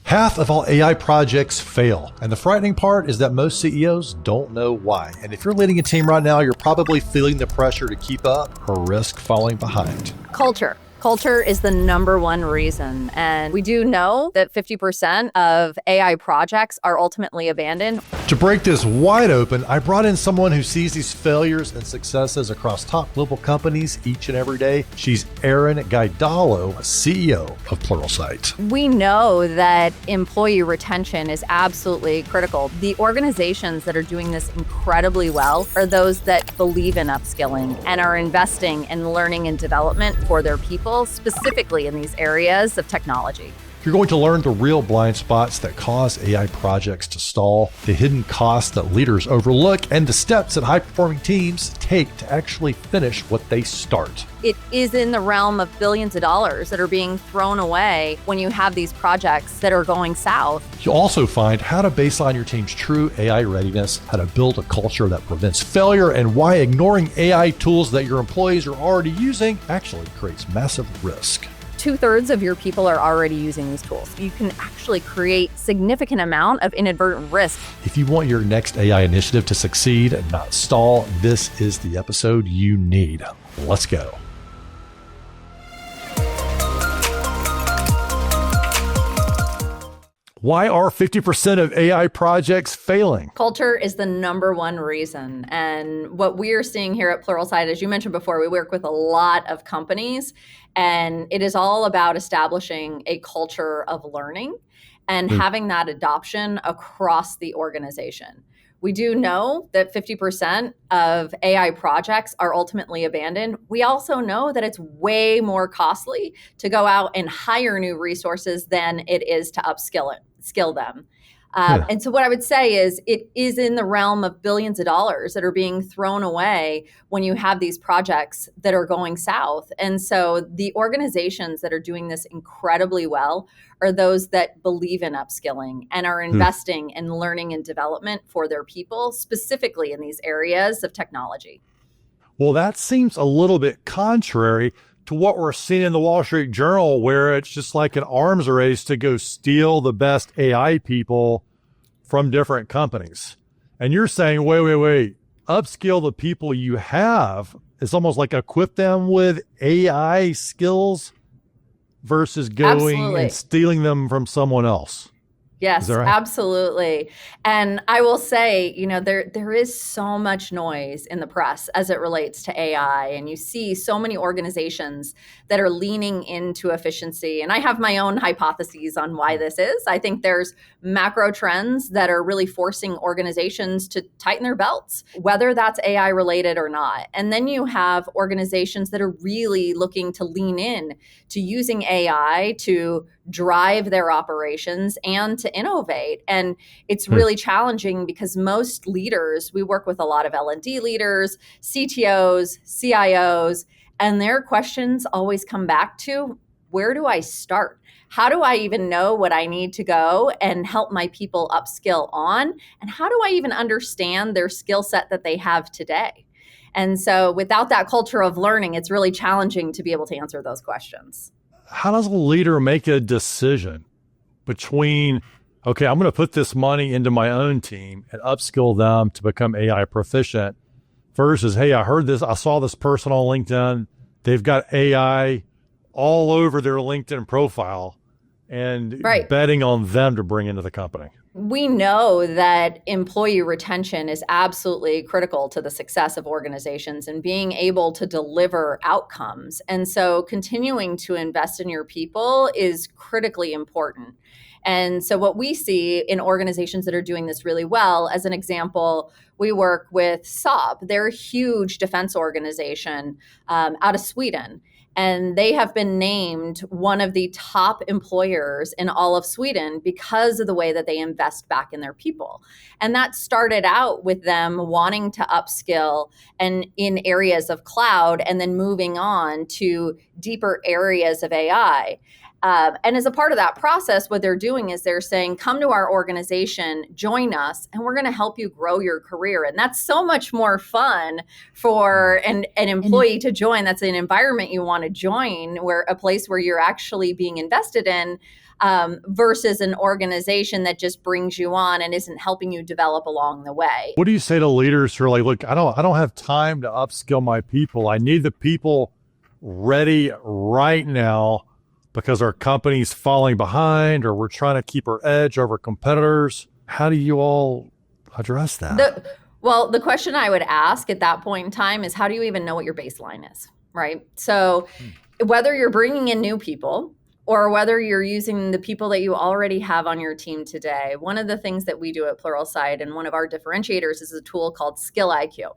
Half of all AI projects fail. And the frightening part is that most CEOs don't know why. And if you're leading a team right now, you're probably feeling the pressure to keep up or risk falling behind. Culture. Culture is the number one reason. And we do know that 50% of AI projects are ultimately abandoned. To break this wide open, I brought in someone who sees these failures and successes across top global companies each and every day. She's Erin Gajdalo, CEO of Pluralsight. We know that employee retention is absolutely critical. The organizations that are doing this incredibly well are those that believe in upskilling and are investing in learning and development for their people, specifically in these areas of technology. You're going to learn the real blind spots that cause AI projects to stall, the hidden costs that leaders overlook, and the steps that high-performing teams take to actually finish what they start. It is in the realm of billions of dollars that are being thrown away when you have these projects that are going south. You'll also find how to baseline your team's true AI readiness, how to build a culture that prevents failure, and why ignoring AI tools that your employees are already using actually creates massive risk. 2/3 of your people are already using these tools. You can actually create significant amount of inadvertent risk. If you want your next AI initiative to succeed and not stall, this is the episode you need. Let's go. Why are 50% of AI projects failing? Culture is the number one reason. And what we're seeing here at Pluralsight, as you mentioned before, we work with a lot of companies, and it is all about establishing a culture of learning and having that adoption across the organization. We do know that 50% of AI projects are ultimately abandoned. We also know that it's way more costly to go out and hire new resources than it is to skill them. And so what I would say is it is in the realm of billions of dollars that are being thrown away when you have these projects that are going south. And so the organizations that are doing this incredibly well are those that believe in upskilling and are investing in learning and development for their people, specifically in these areas of technology. Well, that seems a little bit contrary to what we're seeing in the Wall Street Journal, where it's just like an arms race to go steal the best AI people from different companies. And you're saying, wait, upskill the people you have. It's almost like equip them with AI skills versus going and stealing them from someone else. Yes, right? Absolutely. And I will say, there is so much noise in the press as it relates to AI. And you see so many organizations that are leaning into efficiency. And I have my own hypotheses on why this is. I think there's macro trends that are really forcing organizations to tighten their belts, whether that's AI related or not. And then you have organizations that are really looking to lean in to using AI to drive their operations and to innovate. And it's really challenging because most leaders, we work with a lot of L&D leaders, CTOs, CIOs, and their questions always come back to, where do I start? How do I even know what I need to go and help my people upskill on? And how do I even understand their skill set that they have today? And so without that culture of learning, it's really challenging to be able to answer those questions. How does a leader make a decision between, okay, I'm going to put this money into my own team and upskill them to become AI proficient versus, hey, I saw this person on LinkedIn. They've got AI all over their LinkedIn profile and betting on them to bring into the company. We know that employee retention is absolutely critical to the success of organizations and being able to deliver outcomes. And so continuing to invest in your people is critically important. And so what we see in organizations that are doing this really well, as an example, we work with Saab. They're a huge defense organization out of Sweden. And they have been named one of the top employers in all of Sweden because of the way that they invest back in their people. And that started out with them wanting to upskill and in areas of cloud and then moving on to deeper areas of AI. And as a part of that process, what they're doing is they're saying, come to our organization, join us, and we're going to help you grow your career. And that's so much more fun for an employee to join. That's an environment you want to join, where a place where you're actually being invested in. versus an organization that just brings you on and isn't helping you develop along the way. What do you say to leaders who are like, look, I don't have time to upskill my people. I need the people ready right now because our company's falling behind or we're trying to keep our edge over competitors. How do you all address that? The question I would ask at that point in time is, how do you even know what your baseline is, right? So whether you're bringing in new people or whether you're using the people that you already have on your team today, one of the things that we do at Pluralsight and one of our differentiators is a tool called Skill IQ.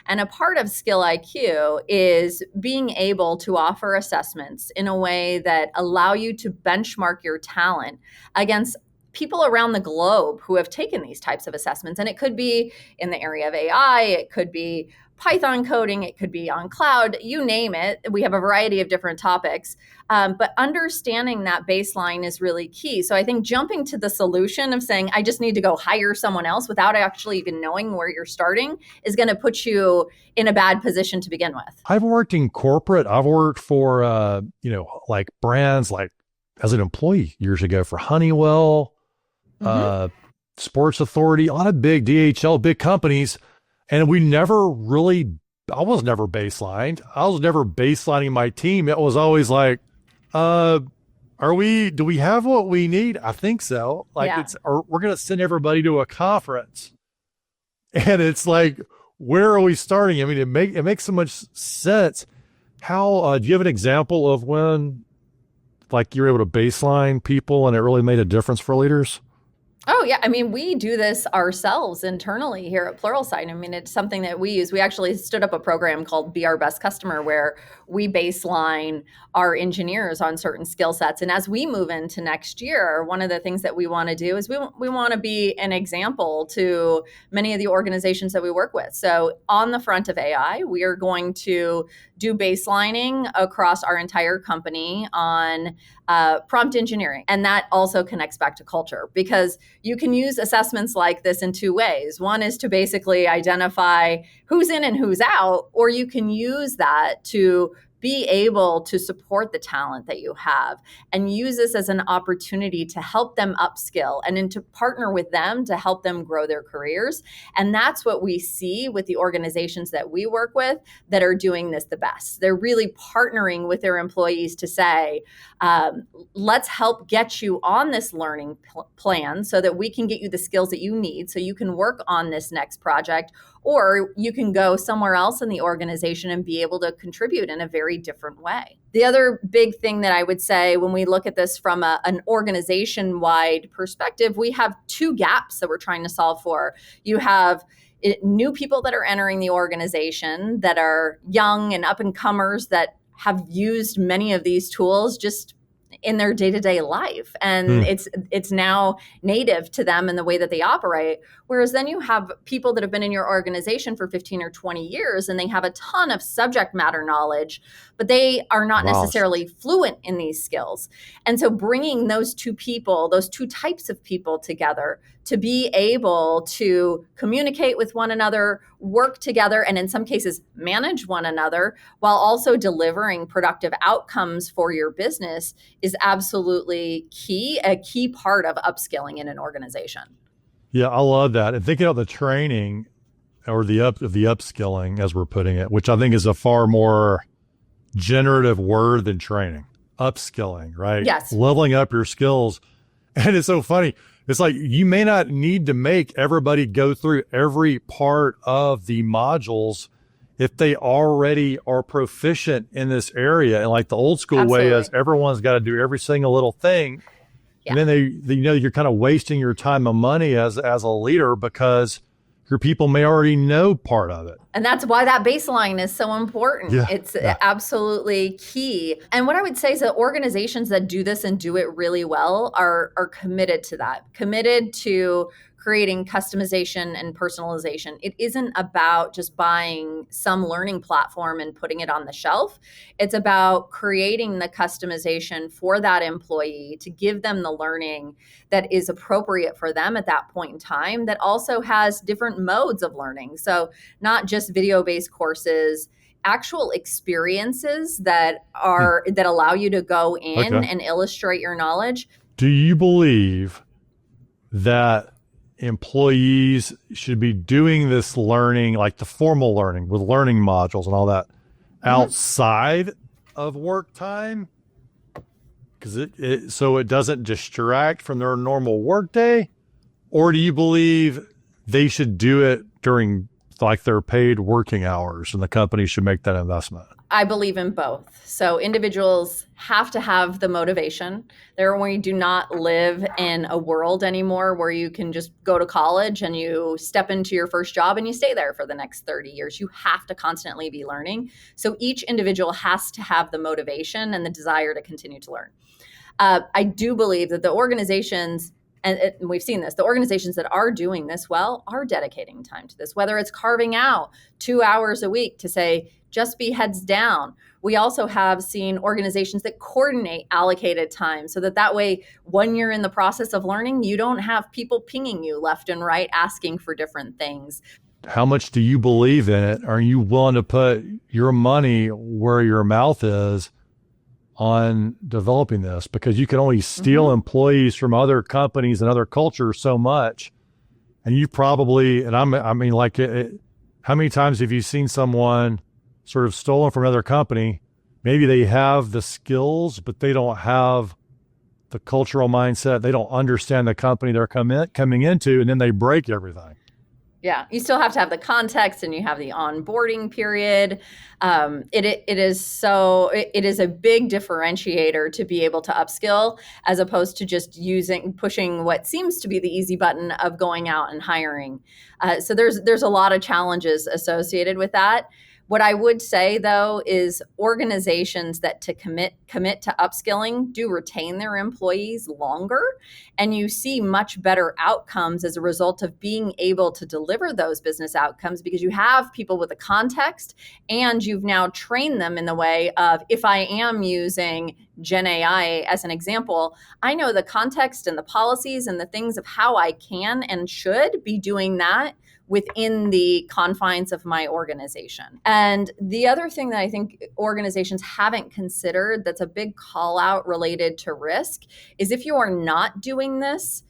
And a part of Skill IQ is being able to offer assessments in a way that allow you to benchmark your talent against people around the globe who have taken these types of assessments. And it could be in the area of AI, it could be Python coding, it could be on cloud, you name it. We have a variety of different topics. But understanding that baseline is really key. So I think jumping to the solution of saying, I just need to go hire someone else without actually even knowing where you're starting is going to put you in a bad position to begin with. I've worked in corporate. I've worked for, like brands like as an employee years ago for Honeywell, Sports Authority, a lot of big DHL, big companies. And we never really, I was never baselined. I was never baselining my team. It was always like, do we have what we need? I think so. We're going to send everybody to a conference. And it's like, where are we starting? I mean, it makes so much sense. How, do you have an example of when like you're able to baseline people and it really made a difference for leaders? Oh, yeah. I mean, we do this ourselves internally here at Pluralsight. I mean, it's something that we use. We actually stood up a program called Be Our Best Customer, where we baseline our engineers on certain skill sets. And as we move into next year, one of the things that we want to do is we want to be an example to many of the organizations that we work with. So on the front of AI, we are going to do baselining across our entire company on prompt engineering. And that also connects back to culture, because you can use assessments like this in two ways. One is to basically identify who's in and who's out, or you can use that to be able to support the talent that you have and use this as an opportunity to help them upskill and then to partner with them to help them grow their careers. And that's what we see with the organizations that we work with that are doing this the best. They're really partnering with their employees to say, let's help get you on this learning plan so that we can get you the skills that you need so you can work on this next project, or you can go somewhere else in the organization and be able to contribute in a very different way. The other big thing that I would say when we look at this from an organization-wide perspective, we have two gaps that we're trying to solve for. You have new people that are entering the organization that are young and up-and-comers that have used many of these tools just in their day-to-day life. And it's now native to them in the way that they operate. Whereas then you have people that have been in your organization for 15 or 20 years and they have a ton of subject matter knowledge, but they are not necessarily fluent in these skills. And so bringing those two people, those two types of people together to be able to communicate with one another, work together, and in some cases manage one another while also delivering productive outcomes for your business is absolutely key, a key part of upskilling in an organization. Yeah, I love that. And thinking of the training or the upskilling, as we're putting it, which I think is a far more generative word than training. Upskilling, right? Yes. Leveling up your skills. And it's so funny. It's like you may not need to make everybody go through every part of the modules if they already are proficient in this area. And like the old school way is everyone's got to do every single little thing. Yeah. And then you're kind of wasting your time and money as a leader because your people may already know part of it. And that's why that baseline is so important. Yeah, it's absolutely key. And what I would say is that organizations that do this and do it really well are committed to that, committed to creating customization and personalization. It isn't about just buying some learning platform and putting it on the shelf. It's about creating the customization for that employee to give them the learning that is appropriate for them at that point in time, that also has different modes of learning. So not just video-based courses, actual experiences that allow you to go in and illustrate your knowledge. Do you believe that employees should be doing this learning, like the formal learning with learning modules and all that, outside of work time? Because so it doesn't distract from their normal workday? Or do you believe they should do it during like their paid working hours and the company should make that investment? I believe in both. So individuals have to have the motivation. We do not live in a world anymore where you can just go to college and you step into your first job and you stay there for the next 30 years. You have to constantly be learning. So each individual has to have the motivation and the desire to continue to learn. I do believe that the organizations, and we've seen this, the organizations that are doing this well are dedicating time to this, whether it's carving out 2 hours a week to say, just be heads down. We also have seen organizations that coordinate allocated time so that way, when you're in the process of learning, you don't have people pinging you left and right, asking for different things. How much do you believe in it? Are you willing to put your money where your mouth is on developing this? Because you can only steal employees from other companies and other cultures so much. And you probably, and I mean, like, how many times have you seen someone sort of stolen from another company? Maybe they have the skills, but they don't have the cultural mindset. They don't understand the company they're coming into, and then they break everything. Yeah, you still have to have the context and you have the onboarding period. It is a big differentiator to be able to upskill as opposed to just pushing what seems to be the easy button of going out and hiring. So there's a lot of challenges associated with that. What I would say, though, is organizations that to commit to upskilling do retain their employees longer, and you see much better outcomes as a result of being able to deliver those business outcomes because you have people with a context and you've now trained them in the way of, if I am using Gen AI as an example, I know the context and the policies and the things of how I can and should be doing that within the confines of my organization. And the other thing that I think organizations haven't considered that's a big call out related to risk is if you are not doing this,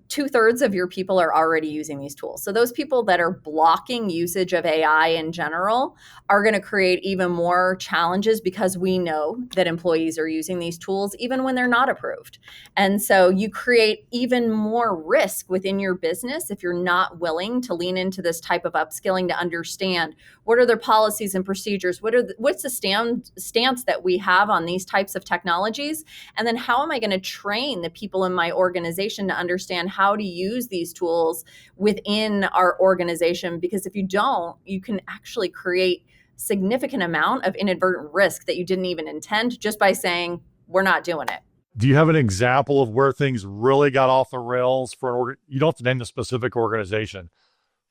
2/3 of your people are already using these tools. So those people that are blocking usage of AI in general are going to create even more challenges because we know that employees are using these tools even when they're not approved. And so you create even more risk within your business if you're not willing to lean into this type of upskilling to understand what are their policies and procedures, what's the stance that we have on these types of technologies, and then how am I going to train the people in my organization to understand how to use these tools within our organization? Because if you don't, you can actually create significant amount of inadvertent risk that you didn't even intend just by saying, we're not doing it. Do you have an example of where things really got off the rails for you don't have to name the specific organization,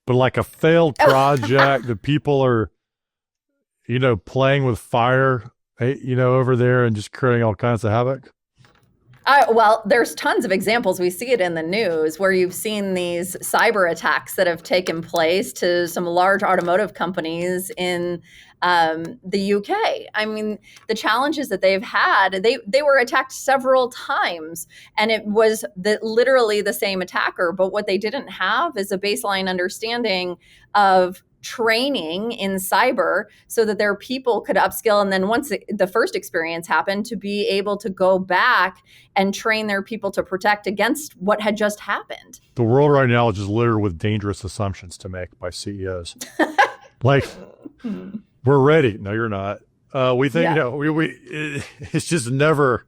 but like a failed project that people are, playing with fire, over there and just creating all kinds of havoc? Well, there's tons of examples. We see it in the news where you've seen these cyber attacks that have taken place to some large automotive companies in the UK. I mean, the challenges that they've had, they were attacked several times, and it was literally the same attacker. But what they didn't have is a baseline understanding of training in cyber so that their people could upskill. And then once the first experience happened, to be able to go back and train their people to protect against what had just happened. The world right now is just littered with dangerous assumptions to make by CEOs. Like, we're ready. No, you're not. We think, it's just never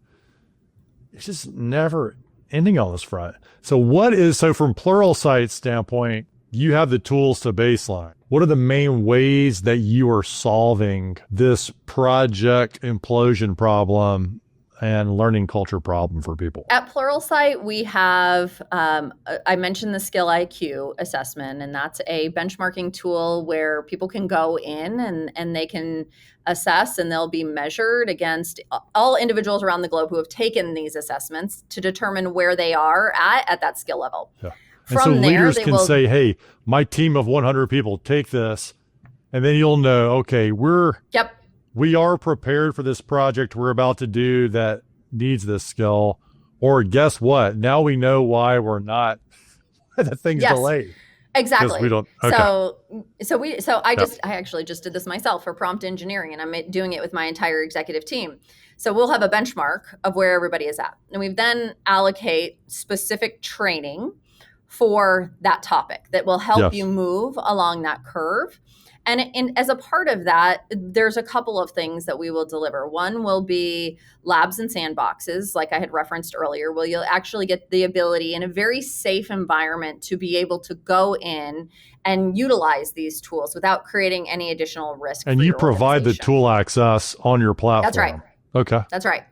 ending on this front. So from Pluralsight's standpoint, you have the tools to baseline. What are the main ways that you are solving this project implosion problem and learning culture problem for people? At Pluralsight, we have, I mentioned the Skill IQ assessment, and that's a benchmarking tool where people can go in and they can assess, and they'll be measured against all individuals around the globe who have taken these assessments to determine where they are at that skill level. Yeah. And so leaders can say, hey, my team of 100 people take this, and then you'll know, okay, we are prepared for this project we're about to do that needs this skill. Or guess what? Now we know why we're not the thing's Yes. delayed. Because we Exactly. don't. Okay. So Yep. I actually just did this myself for prompt engineering, and I'm doing it with my entire executive team. So we'll have a benchmark of where everybody is at, and we then allocate specific training for that topic that will help you Yes. move along that curve. And as a part of that, there's a couple of things that we will deliver. One will be labs and sandboxes, like I had referenced earlier, where you'll actually get the ability in a very safe environment to be able to go in and utilize these tools without creating any additional risk And for you your provide the organization. tool access on your That's right. platform. Okay. That's right.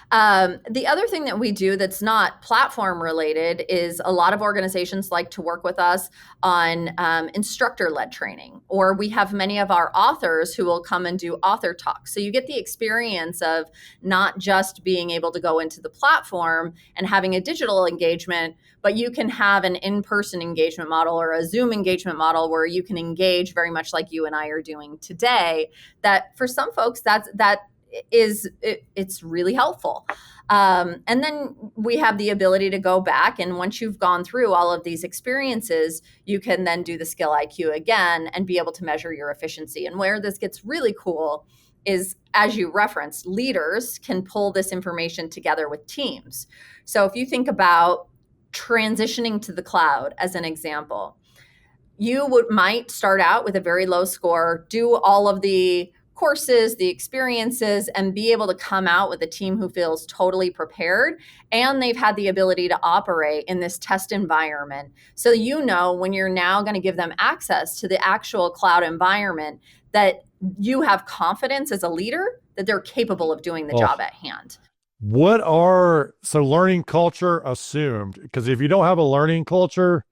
The other thing that we do that's not platform related is a lot of organizations like to work with us on instructor-led training, or we have many of our authors who will come and do author talks. So you get the experience of not just being able to go into the platform and having a digital engagement, but you can have an in-person engagement model or a Zoom engagement model where you can engage very much like you and I are doing today. That for some folks, it's really helpful. And then we have the ability to go back, and once you've gone through all of these experiences, you can then do the skill IQ again and be able to measure your efficiency. And where this gets really cool is, as you referenced, leaders can pull this information together with teams. So if you think about transitioning to the cloud as an example, you might start out with a very low score, do all of the courses, the experiences, and be able to come out with a team who feels totally prepared, and they've had the ability to operate in this test environment. So when you're now going to give them access to the actual cloud environment, that you have confidence as a leader that they're capable of doing the job at hand. So learning culture assumed, because if you don't have a learning culture,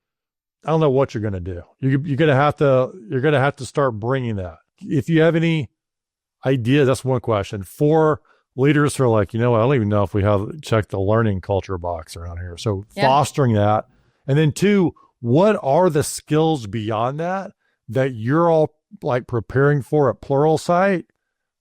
I don't know what you're going to do. You're going to have to start bringing that. If you have any idea, that's one question. For leaders who are like, I don't even know if we have checked the learning culture box around here. So fostering that. And then two, what are the skills beyond that you're all like preparing for at Pluralsight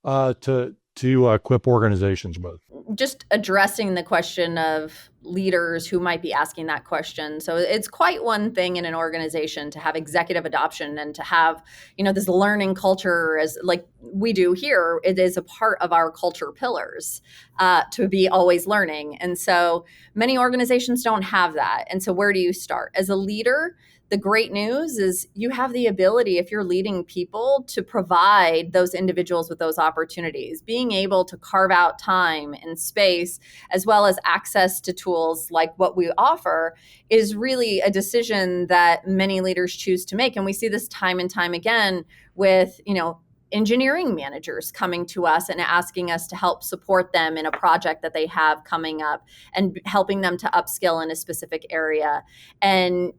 to equip organizations with? Just addressing the question of leaders who might be asking that question. So it's quite one thing in an organization to have executive adoption and to have, this learning culture as like we do here. It is a part of our culture pillars to be always learning. And so many organizations don't have that. And so where do you start? As a leader, the great news is you have the ability, if you're leading people, to provide those individuals with those opportunities. Being able to carve out time and space, as well as access to tools like what we offer, is really a decision that many leaders choose to make. And we see this time and time again with, engineering managers coming to us and asking us to help support them in a project that they have coming up and helping them to upskill in a specific area. And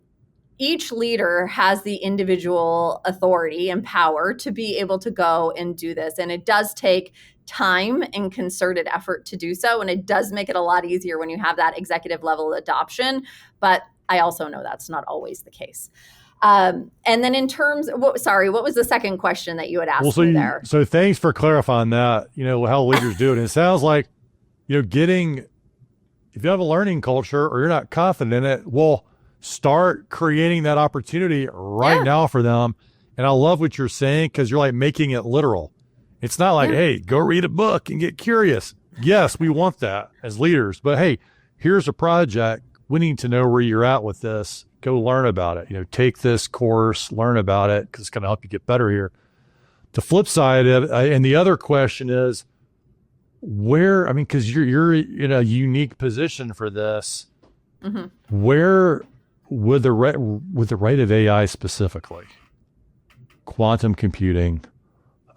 each leader has the individual authority and power to be able to go and do this. And it does take time and concerted effort to do so. And it does make it a lot easier when you have that executive level adoption. But I also know that's not always the case. And then in terms, what was the second question that you had asked me there? So thanks for clarifying that, how leaders do it. And it sounds like, if you have a learning culture or you're not confident in it, well, start creating that opportunity right now for them. And I love what you're saying, because you're like making it literal. It's not like, hey, go read a book and get curious. Yes, we want that as leaders, but hey, here's a project. We need to know where you're at with this. Go learn about it. Take this course, learn about it, because it's going to help you get better here. The flip side of it, and the other question is because you're in a unique position for this. Mm-hmm. Where with the rate of AI specifically, quantum computing,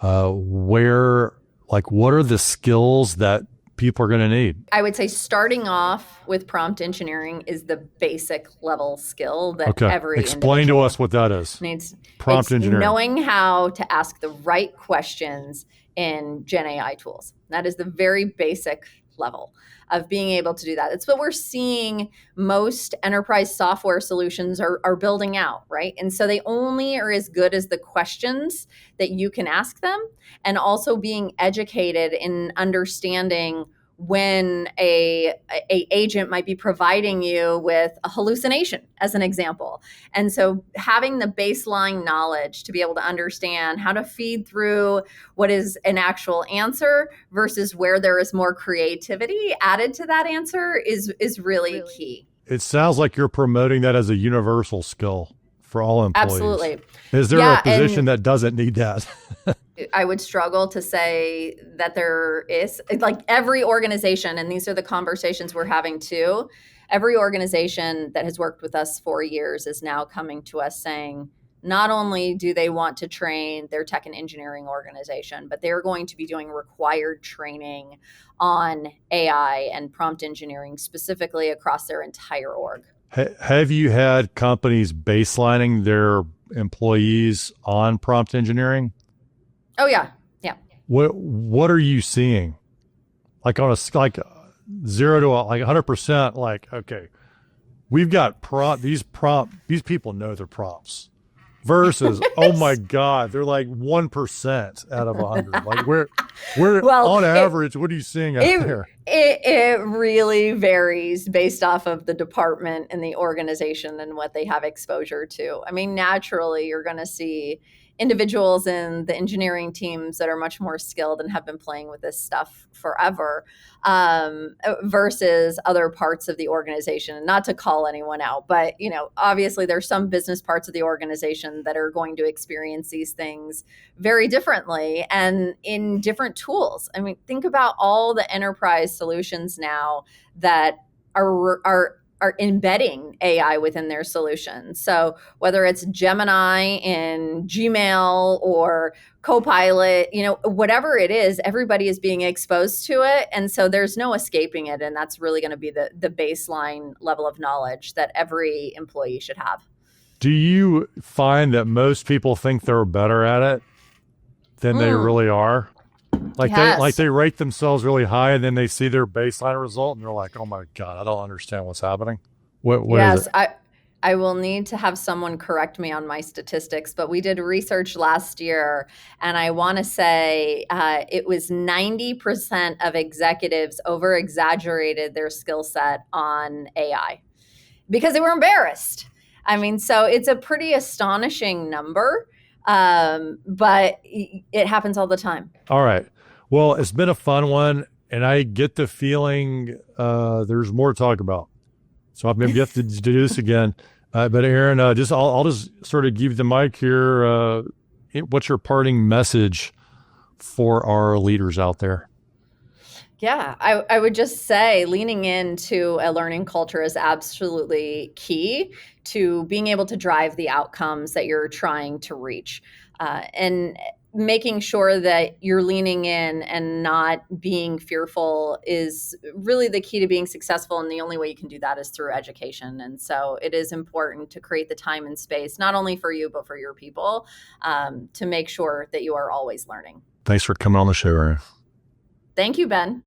what are the skills that people are going to need? I would say starting off with prompt engineering is the basic level skill that every Explain to us what that is. Needs prompt engineering. Knowing how to ask the right questions in Gen AI tools. That is the very basic level of being able to do that. It's what we're seeing most enterprise software solutions are building out, right? And so they only are as good as the questions that you can ask them, and also being educated in understanding when a agent might be providing you with a hallucination, as an example. And so having the baseline knowledge to be able to understand how to feed through what is an actual answer versus where there is more creativity added to that answer is really key. It sounds like you're promoting that as a universal skill for all employees. Absolutely. Is there a position that doesn't need that? I would struggle to say that there is. Like every organization, and these are the conversations we're having too, every organization that has worked with us for years is now coming to us saying, not only do they want to train their tech and engineering organization, but they're going to be doing required training on AI and prompt engineering specifically across their entire org. Have you had companies baselining their employees on prompt engineering? Oh yeah. Yeah. What are you seeing? Like on a, like 0 to like 100%, like, okay, we've got these people know their prompts versus, oh my God, they're like 1% out of 100. Like we're well, on average, what are you seeing out there? It really varies based off of the department and the organization and what they have exposure to. I mean, naturally, you're going to see individuals in the engineering teams that are much more skilled and have been playing with this stuff forever, versus other parts of the organization. And not to call anyone out, but obviously there's some business parts of the organization that are going to experience these things very differently and in different tools. I mean, think about all the enterprise solutions now that are embedding AI within their solutions. So whether it's Gemini in Gmail or Copilot, whatever it is, everybody is being exposed to it. And so there's no escaping it. And that's really going to be the baseline level of knowledge that every employee should have. Do you find that most people think they're better at it than they really are? Like they rate themselves really high, and then they see their baseline result, and they're like, "Oh my God, I don't understand what's happening." What is it? I will need to have someone correct me on my statistics, but we did research last year, and I want to say it was 90% of executives over-exaggerated their skill set on AI because they were embarrassed. I mean, so it's a pretty astonishing number, but it happens all the time. All right. Well, it's been a fun one, and I get the feeling there's more to talk about. So maybe you have to do this again. But Erin, I'll just sort of give you the mic here. What's your parting message for our leaders out there? Yeah, I would just say leaning into a learning culture is absolutely key to being able to drive the outcomes that you're trying to reach. And making sure that you're leaning in and not being fearful is really the key to being successful. And the only way you can do that is through education. And so it is important to create the time and space, not only for you, but for your people, to make sure that you are always learning. Thanks for coming on the show, Erin. Thank you, Ben.